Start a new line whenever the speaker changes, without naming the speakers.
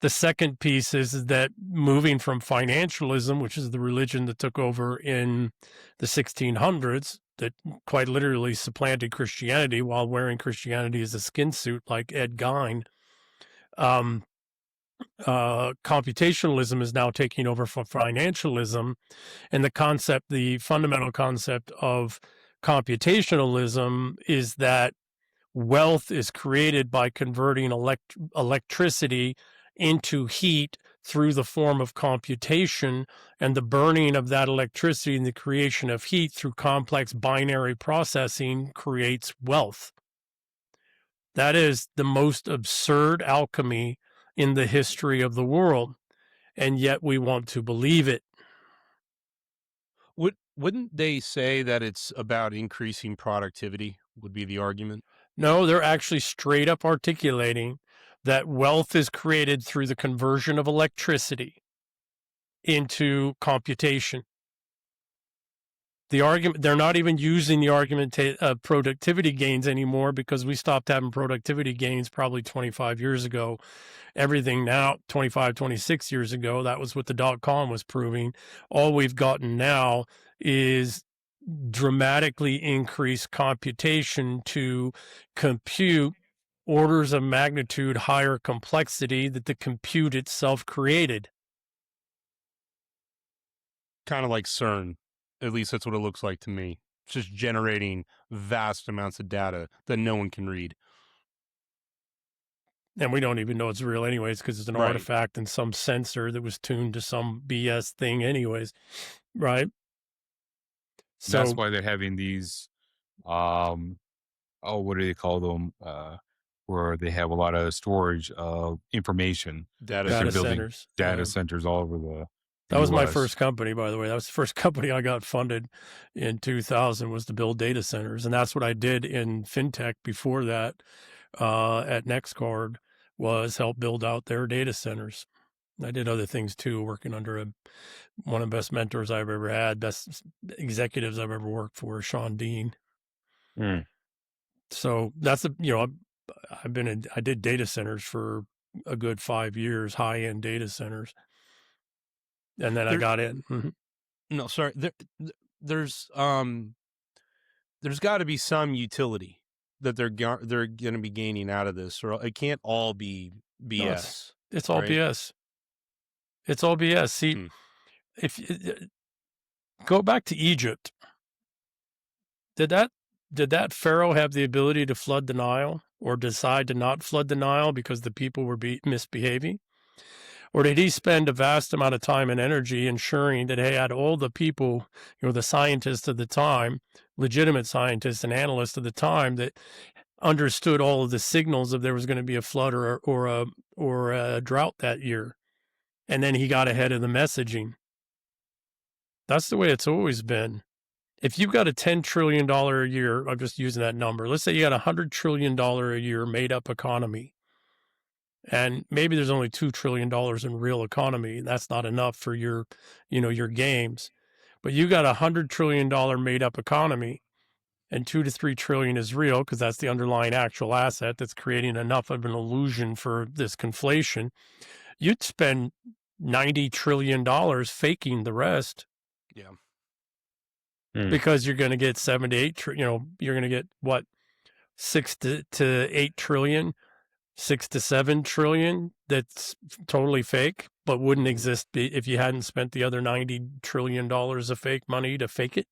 The second piece is that moving from financialism, which is the religion that took over in the 1600s, that quite literally supplanted Christianity while wearing Christianity as a skin suit, like Ed Gein. Computationalism is now taking over for financialism, and the fundamental concept of computationalism is that wealth is created by converting electricity into heat through the form of computation, and the burning of that electricity and the creation of heat through complex binary processing creates wealth. That is the most absurd alchemy in the history of the world, and yet we want to believe it.
Wouldn't they say that it's about increasing productivity, would be the argument?
No, they're actually straight up articulating that wealth is created through the conversion of electricity into computation. The argument, they're not even using the argument of productivity gains anymore, because we stopped having productivity gains probably 25 years ago. Everything now, 25, 26 years ago, that was what the .com was proving. All we've gotten now is dramatically increased computation to compute orders of magnitude higher complexity that the compute itself created.
Kind of like CERN. At least that's what it looks like to me. It's just generating vast amounts of data that no one can read.
And we don't even know it's real anyways, because it's an artifact in some sensor that was tuned to some BS thing anyways, right?
So that's why they're having these, what do they call them? Where they have a lot of storage of information.
Data centers.
Data centers all over the
That was my first company, by the way. That was the first company I got funded in 2000, was to build data centers. And that's what I did in fintech before that at NextCard, was help build out their data centers. I did other things too, working under one of the best mentors I've ever had, best executives I've ever worked for, Sean Dean. So that's I did data centers for a good 5 years, high-end data centers. And then I got in. Mm-hmm.
No, sorry. There's got to be some utility that they're going to be gaining out of this, or it can't all be BS.
No, it's all BS. It's all BS. See, if go back to Egypt, did that pharaoh have the ability to flood the Nile, or decide to not flood the Nile because the people were misbehaving? Or did he spend a vast amount of time and energy ensuring that he had all the people, the scientists of the time, legitimate scientists and analysts of the time, that understood all of the signals if there was going to be a flood or a drought that year? And then he got ahead of the messaging. That's the way it's always been. If you've got a $10 trillion a year, I'm just using that number. Let's say you got a $100 trillion a year made up economy. And maybe there's only $2 trillion in real economy, and that's not enough for your games. But you got a $100 trillion made up economy, and 2 to 3 trillion is real, because that's the underlying actual asset that's creating enough of an illusion for this conflation. You'd spend $90 trillion faking the rest.
Yeah.
Because you're going to get 7 to 8, you're going to get what, 6 to 8 trillion. 6 to 7 trillion that's totally fake, but wouldn't exist if you hadn't spent the other $90 trillion of fake money to fake it.